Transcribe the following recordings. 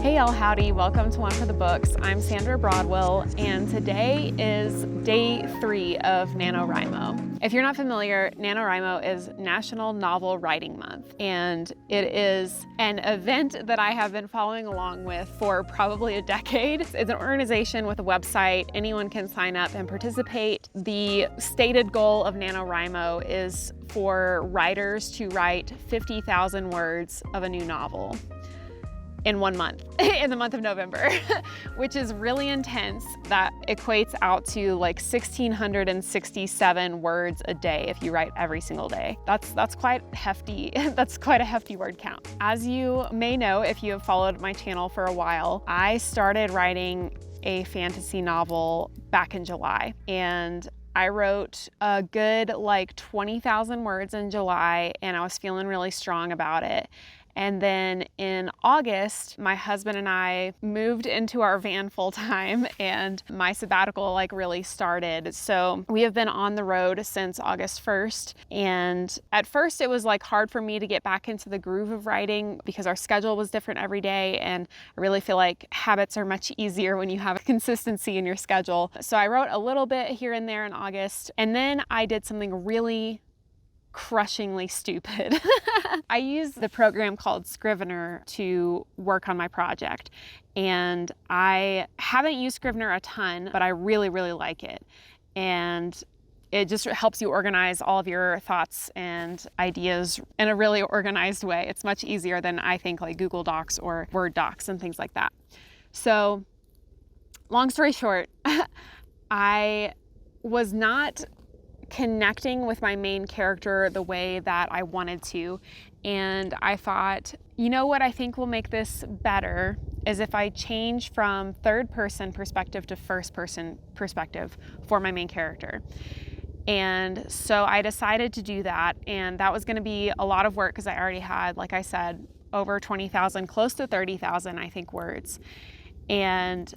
Hey y'all, howdy, welcome to One for the Books. I'm Sandra Broadwell, and today is day 3 of NaNoWriMo. If you're not familiar, NaNoWriMo is National Novel Writing Month, and it is an event that I have been following along with for probably a decade. It's an organization with a website. Anyone can sign up and participate. The stated goal of NaNoWriMo is for writers to write 50,000 words of a new novel in 1 month, in the month of November, which is really intense. That equates out to like 1,667 words a day if you write every single day. That's quite hefty. That's quite a hefty word count. As you may know, if you have followed my channel for a while, I started writing a fantasy novel back in July, and I wrote a good like 20,000 words in July, and I was feeling really strong about it. And then in August, my husband and I moved into our van full time, and my sabbatical like really started. So we have been on the road since August 1st. And at first it was like hard for me to get back into the groove of writing because our schedule was different every day. And I really feel like habits are much easier when you have consistency in your schedule. So I wrote a little bit here and there in August. And then I did something really crushingly stupid. I used the program called Scrivener to work on my project, and I haven't used Scrivener a ton, but I really, really like it. And it just helps you organize all of your thoughts and ideas in a really organized way. It's much easier than I think like Google Docs or Word docs and things like that. So long story short, I was not connecting with my main character the way that I wanted to. And I thought, you know what I think will make this better is if I change from third person perspective to first person perspective for my main character. And so I decided to do that. And that was going to be a lot of work because I already had, like I said, over 20,000, close to 30,000, I think, words. And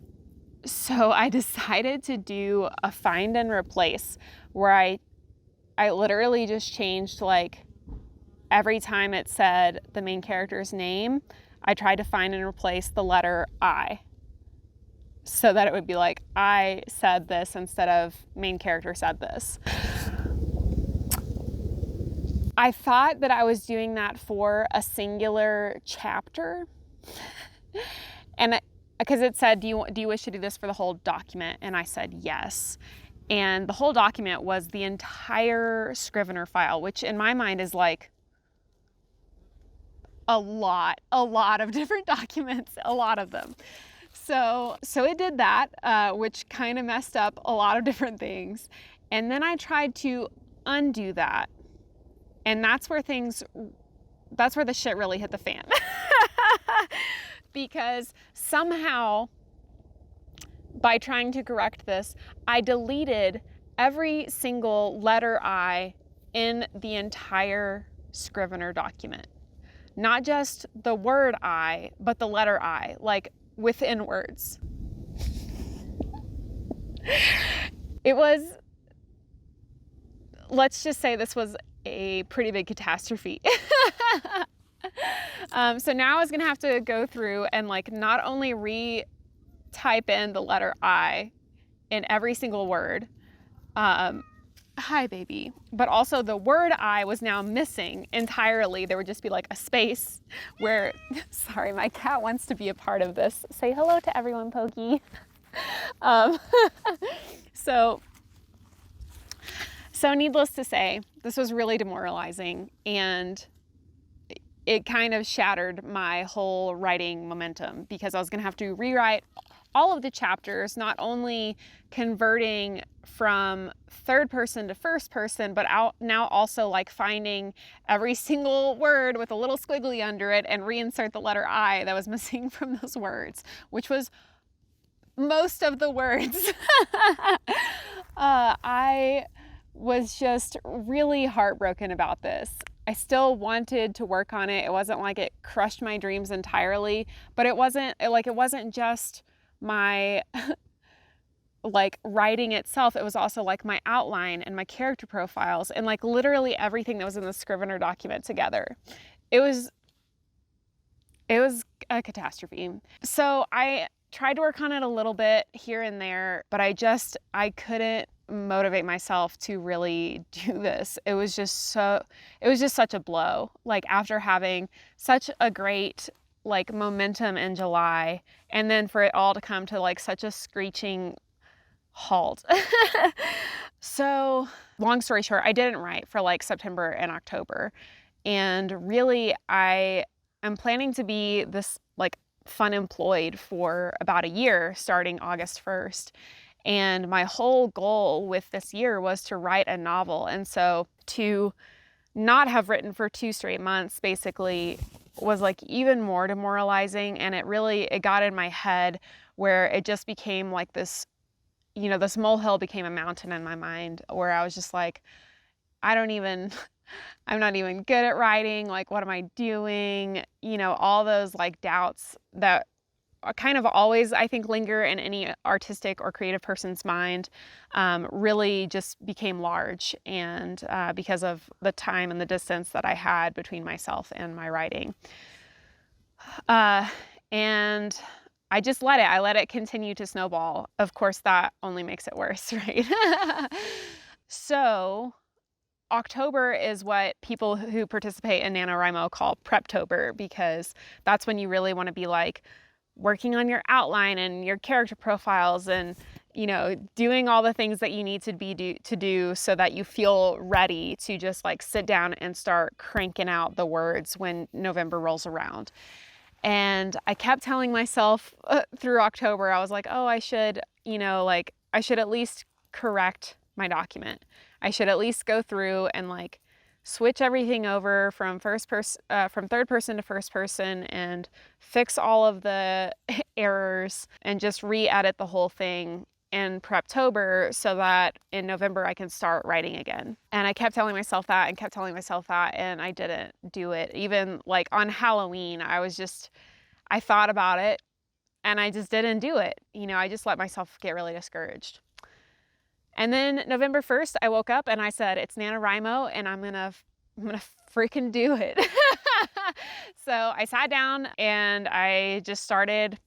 so I decided to do a find and replace where I literally just changed, like, every time it said the main character's name, I tried to find and replace the letter I so that it would be like, I said this instead of main character said this. I thought that I was doing that for a singular chapter. And because it said, do you wish to do this for the whole document? And I said yes. And the whole document was the entire Scrivener file, which in my mind is like a lot of different documents, a lot of them. So it did that, which kind of messed up a lot of different things. And then I tried to undo that. And that's where the shit really hit the fan. Because somehow, by trying to correct this, I deleted every single letter I in the entire Scrivener document. Not just the word I, but the letter I, like within words. It was, let's just say this was a pretty big catastrophe. So now I was gonna have to go through and like not only type in the letter I in every single word, hi baby, but also the word I was now missing entirely. There would just be like a space where, sorry, my cat wants to be a part of this. Say hello to everyone, Pokey. So needless to say, this was really demoralizing, and it kind of shattered my whole writing momentum because I was going to have to rewrite all of the chapters, not only converting from third person to first person, but now also like finding every single word with a little squiggly under it and reinsert the letter I that was missing from those words, which was most of the words. I was just really heartbroken about this. I still wanted to work on it. It wasn't like it crushed my dreams entirely, but it wasn't just my like writing itself. It was also like my outline and my character profiles and like literally everything that was in the Scrivener document together. It was a catastrophe. So I tried to work on it a little bit here and there, but I couldn't motivate myself to really do this. It was just such a blow. Like, after having such a great like momentum in July, and then for it all to come to like such a screeching halt. So long story short, I didn't write for like September and October. And really, I am planning to be this like unemployed for about a year starting August 1st. And my whole goal with this year was to write a novel. And so to not have written for 2 straight months basically was like even more demoralizing. And it got in my head where it just became like this, this molehill became a mountain in my mind, where I was just like, I'm not even good at writing. Like, what am I doing? All those like doubts that kind of always, I think, linger in any artistic or creative person's mind, really just became large. And because of the time and the distance that I had between myself and my writing. And I just I let it continue to snowball. Of course, that only makes it worse, right? So October is what people who participate in NaNoWriMo call Preptober, because that's when you really want to be like working on your outline and your character profiles and, doing all the things that you need to do so that you feel ready to just like sit down and start cranking out the words when November rolls around. And I kept telling myself through October, I was like, oh, I should at least correct my document. I should at least go through and like switch everything over from third person to first person and fix all of the errors and just re-edit the whole thing in Preptober so that in November I can start writing again. And I kept telling myself that and I didn't do it. Even like on Halloween, I thought about it and I just didn't do it. I just let myself get really discouraged. And then November 1st, I woke up and I said, it's NaNoWriMo and I'm gonna freaking do it. So I sat down and I just started,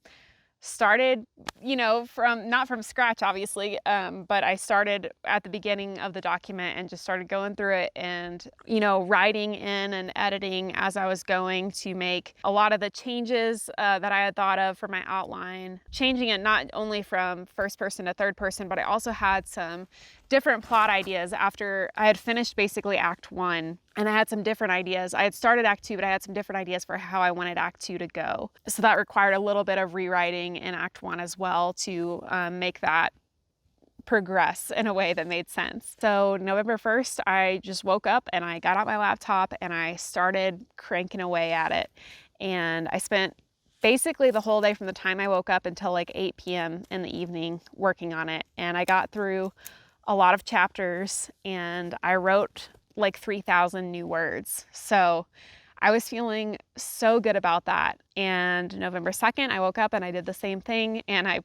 not from scratch, obviously, but I started at the beginning of the document and just started going through it and, writing in and editing as I was going to make a lot of the changes that I had thought of for my outline, changing it not only from first person to third person, but I also had some different plot ideas after I had finished basically Act 1. And I had some different ideas. I had started Act 2, but I had some different ideas for how I wanted Act 2 to go. So that required a little bit of rewriting in Act 1 as well to make that progress in a way that made sense. So November 1st, I just woke up and I got out my laptop and I started cranking away at it. And I spent basically the whole day from the time I woke up until like 8 p.m. in the evening working on it. And I got through a lot of chapters and I wrote like 3,000 new words. So I was feeling so good about that. And November 2nd, I woke up and I did the same thing and I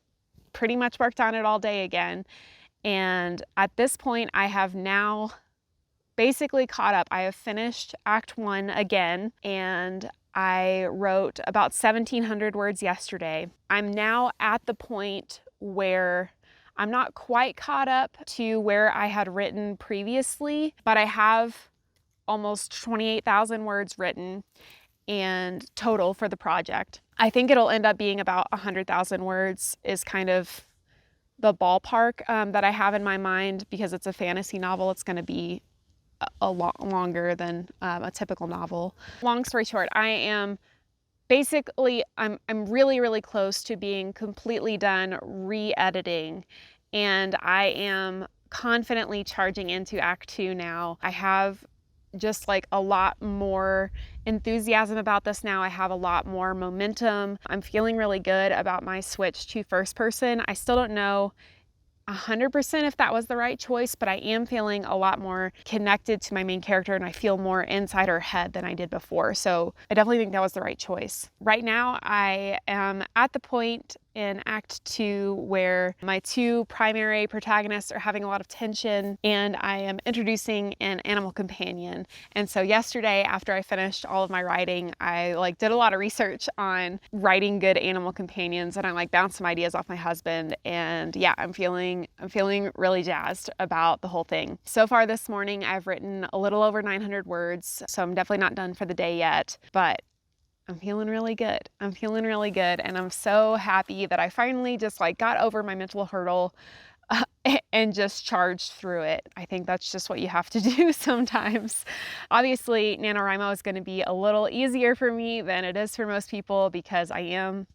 pretty much worked on it all day again. And at this point, I have now basically caught up. I have finished Act 1 again and I wrote about 1,700 words yesterday. I'm now at the point where I'm not quite caught up to where I had written previously, but I have almost 28,000 words written and total for the project. I think it'll end up being about 100,000 words is kind of the ballpark that I have in my mind. Because it's a fantasy novel, it's going to be a lot longer than a typical novel. Long story short, I'm really, really close to being completely done re-editing, and I am confidently charging into Act 2 now. I have just like a lot more enthusiasm about this now. I have a lot more momentum. I'm feeling really good about my switch to first person. I still don't know 100% if that was the right choice, but I am feeling a lot more connected to my main character and I feel more inside her head than I did before. So I definitely think that was the right choice. Right now, I am at the point in Act 2 where my two primary protagonists are having a lot of tension and I am introducing an animal companion. And so yesterday, after I finished all of my writing, I did a lot of research on writing good animal companions, and I bounced some ideas off my husband. And yeah, I'm feeling really jazzed about the whole thing. So far this morning, I've written a little over 900 words, so I'm definitely not done for the day yet, but I'm feeling really good. I'm feeling really good, and I'm so happy that I finally just got over my mental hurdle and just charged through it. I think that's just what you have to do sometimes. Obviously, NaNoWriMo is going to be a little easier for me than it is for most people because I am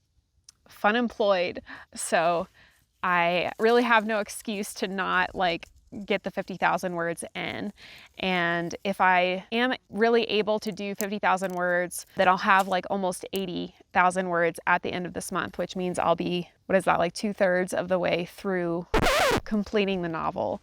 fun employed. So I really have no excuse to not get the 50,000 words in. And if I am really able to do 50,000 words, then I'll have almost 80,000 words at the end of this month, which means I'll be, what is that, 2/3 of the way through completing the novel.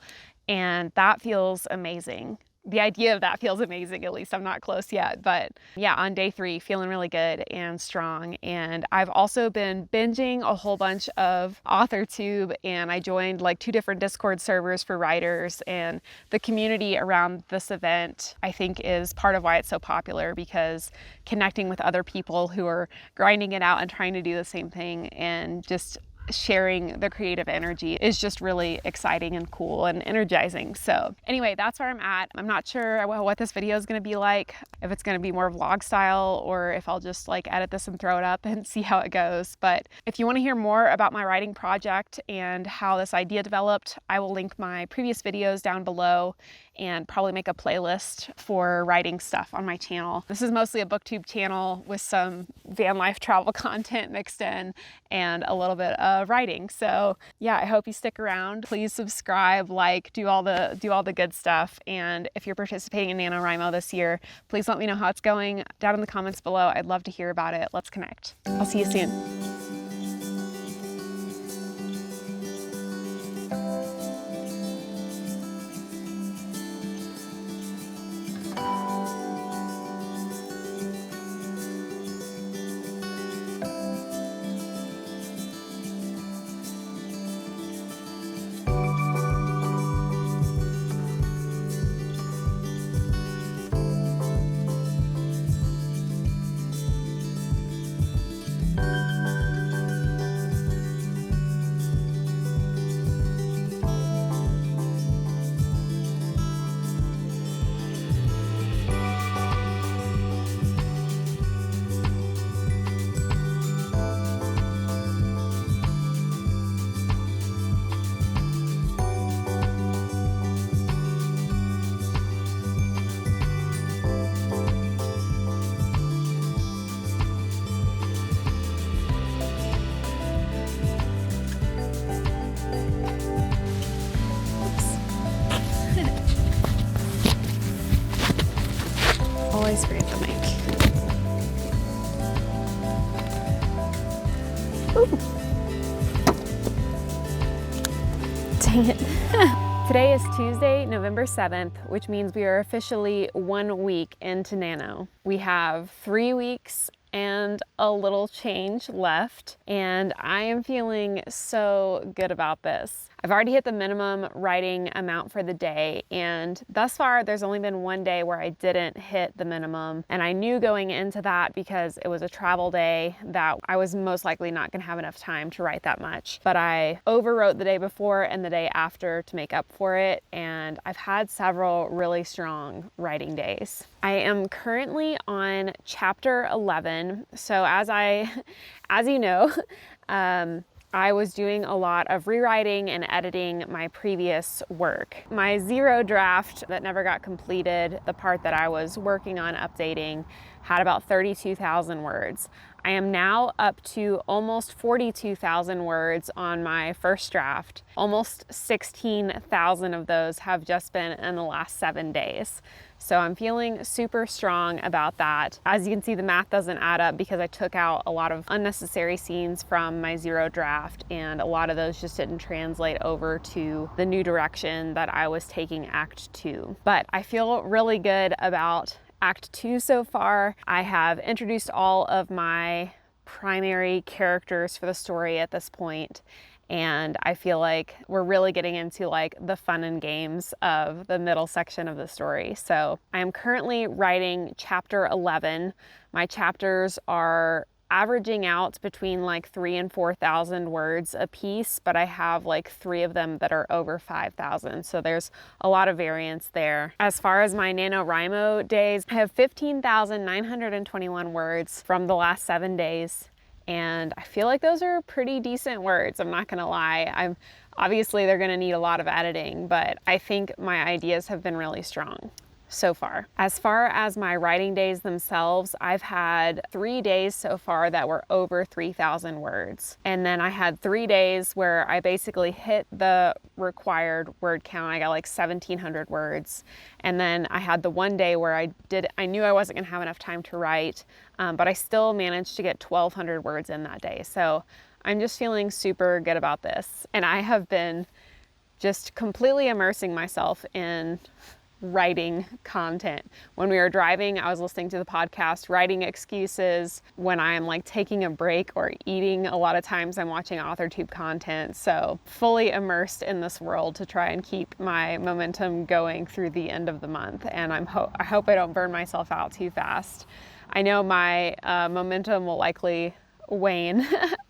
And that feels amazing. The idea of that feels amazing. At least I'm not close yet, but yeah, on day 3, feeling really good and strong. And I've also been binging a whole bunch of AuthorTube, and I joined 2 different Discord servers for writers, and the community around this event I think is part of why it's so popular, because connecting with other people who are grinding it out and trying to do the same thing and just sharing the creative energy is just really exciting and cool and energizing. So anyway, that's where I'm at. I'm not sure what this video is going to be like, if it's going to be more vlog style or if I'll just edit this and throw it up and see how it goes. But if you want to hear more about my writing project and how this idea developed, I will link my previous videos down below and probably make a playlist for writing stuff on my channel. This is mostly a booktube channel with some van life travel content mixed in and a little bit of writing. So yeah, I hope you stick around. Please subscribe, do all the good stuff. And if you're participating in NaNoWriMo this year, please let me know how it's going down in the comments below. I'd love to hear about it. Let's connect. I'll see you soon. Always forget the mic. Ooh. Dang it. Today is Tuesday, November 7th, which means we are officially 1 week into Nano. We have 3 weeks and a little change left, and I am feeling so good about this. I've already hit the minimum writing amount for the day, and thus far there's only been 1 day where I didn't hit the minimum, and I knew going into that because it was a travel day that I was most likely not going to have enough time to write that much. But I overwrote the day before and the day after to make up for it, and I've had several really strong writing days. I am currently on chapter 11, so as you know, I was doing a lot of rewriting and editing my previous work. My 0 draft that never got completed, the part that I was working on updating, had about 32,000 words. I am now up to almost 42,000 words on my first draft. Almost 16,000 of those have just been in the last 7 days. So I'm feeling super strong about that. As you can see, the math doesn't add up because I took out a lot of unnecessary scenes from my 0 draft, and a lot of those just didn't translate over to the new direction that I was taking Act 2. But I feel really good about Act 2 so far. I have introduced all of my primary characters for the story at this point. And I feel like we're really getting into like the fun and games of the middle section of the story. So I am currently writing chapter 11. My chapters are averaging out between like 3,000 and 4,000 words a piece, but I have like 3 of them that are over 5,000. So there's a lot of variance there. As far as my NaNoWriMo days, I have 15,921 words from the last 7 days. And I feel like those are pretty decent words, I'm not gonna lie. Obviously they're gonna need a lot of editing, but I think my ideas have been really strong so far. As far as my writing days themselves, I've had 3 days so far that were over 3,000 words. And then I had 3 days where I basically hit the required word count. I got like 1,700 words. And then I had the 1 day where I knew I wasn't gonna have enough time to write, but I still managed to get 1,200 words in that day. So I'm just feeling super good about this. And I have been just completely immersing myself in writing content. When we were driving, I was listening to the podcast, writing excuses. When I'm like taking a break or eating, a lot of times I'm watching AuthorTube content. So fully immersed in this world to try and keep my momentum going through the end of the month. And I hope I don't burn myself out too fast. I know my momentum will likely wane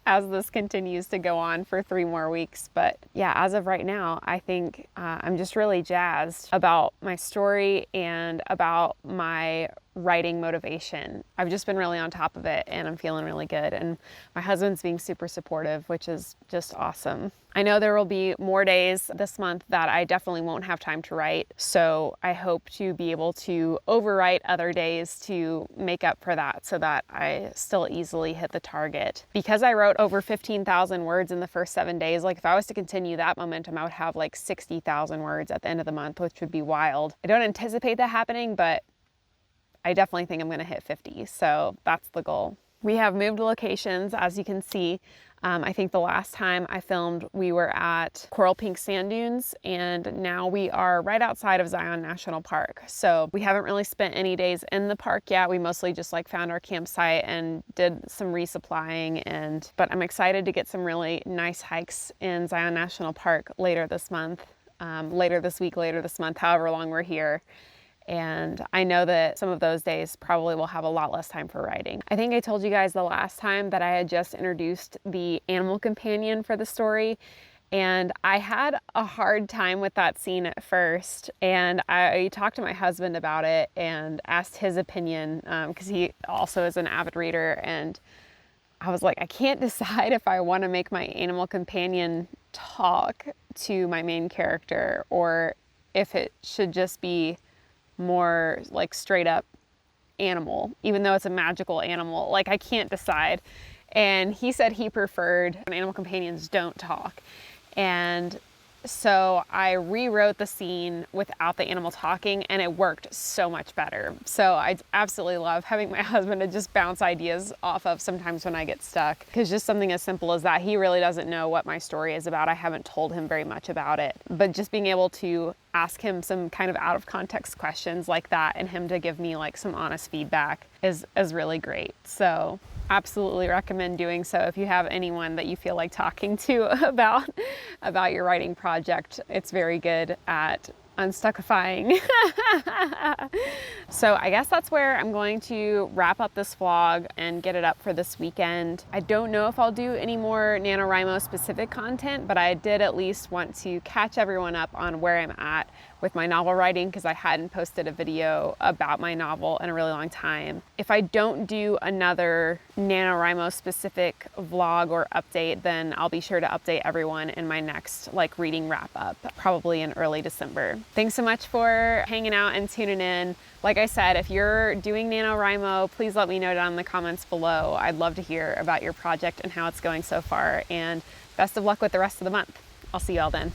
as this continues to go on for 3 more weeks. But yeah, as of right now, I think I'm just really jazzed about my story and about my writing motivation. I've just been really on top of it and I'm feeling really good. And my husband's being super supportive, which is just awesome. I know there will be more days this month that I definitely won't have time to write. So I hope to be able to overwrite other days to make up for that so that I still easily hit the target. Because I wrote over 15,000 words in the first 7 days, like if I was to continue that momentum, I would have like 60,000 words at the end of the month, which would be wild. I don't anticipate that happening, but I definitely think I'm gonna hit 50, so that's the goal. We have moved locations, as you can see. I think the last time I filmed, we were at Coral Pink Sand Dunes, and now we are right outside of Zion National Park. So we haven't really spent any days in the park yet. We mostly just like found our campsite and did some resupplying, but I'm excited to get some really nice hikes in Zion National Park later this month, later this week, later this month, however long we're here. And I know that some of those days probably will have a lot less time for writing. I think I told you guys the last time that I had just introduced the animal companion for the story, and I had a hard time with that scene at first. And I talked to my husband about it and asked his opinion because he also is an avid reader. And I was like, I can't decide if I want to make my animal companion talk to my main character or if it should just be more like straight up animal, even though it's a magical animal. Like I can't decide. And he said he preferred when animal companions don't talk. And so I rewrote the scene without the animal talking and it worked so much better. So I absolutely love having my husband to just bounce ideas off of sometimes when I get stuck. Because just something as simple as that, he really doesn't know what my story is about. I haven't told him very much about it. But just being able to ask him some kind of out of context questions like that and him to give me like some honest feedback is really great. So absolutely recommend doing so if you have anyone that you feel like talking to about your writing project. It's very good at unstuckifying. So I guess that's where I'm going to wrap up this vlog and get it up for this weekend. I don't know if I'll do any more NaNoWriMo specific content, but I did at least want to catch everyone up on where I'm at with my novel writing because I hadn't posted a video about my novel in a really long time. If I don't do another NaNoWriMo specific vlog or update, then I'll be sure to update everyone in my next like reading wrap up, probably in early December. Thanks so much for hanging out and tuning in. Like I said, if you're doing NaNoWriMo, please let me know down in the comments below. I'd love to hear about your project and how it's going so far, and best of luck with the rest of the month. I'll see you all then.